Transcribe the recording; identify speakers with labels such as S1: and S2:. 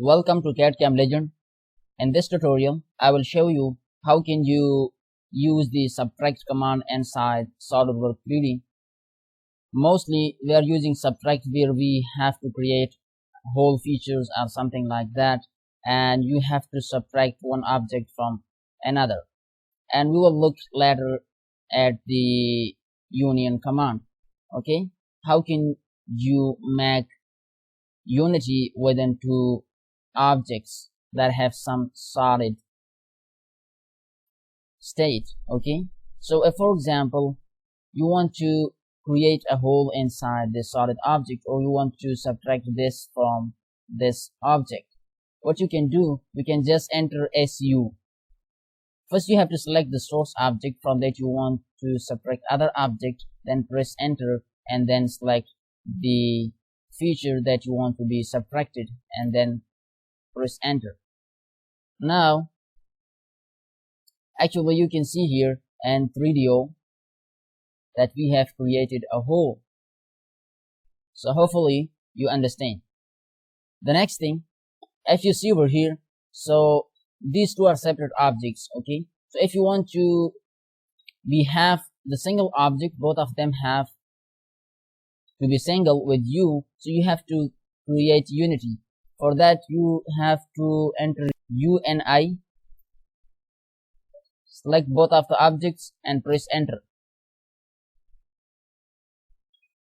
S1: Welcome to CAD CAM Legend. In this tutorial, I will show you how can you use the subtract command inside SolidWorks 3D. Mostly we are using subtract where we have to create whole features or something like that, and you have to subtract one object from another. And we will look later at the union command. Okay, how can you make unity within two objects that have some solid state? Okay, so if for example you want to create a hole inside this solid object, or you want to subtract this from this object, what you can do, you can just enter SU. First you have to select the source object. From that you want to subtract other object, then press enter, and then select the feature that you want to be subtracted, and then press enter. Now actually you can see here in 3DO that we have created a hole. So hopefully you understand. The next thing, if you see over here, so these two are separate objects. Okay, so if you want to have the single object, both of them have to be single with you, so you have to create unity. For that you have to enter UNI, select both of the objects and press enter.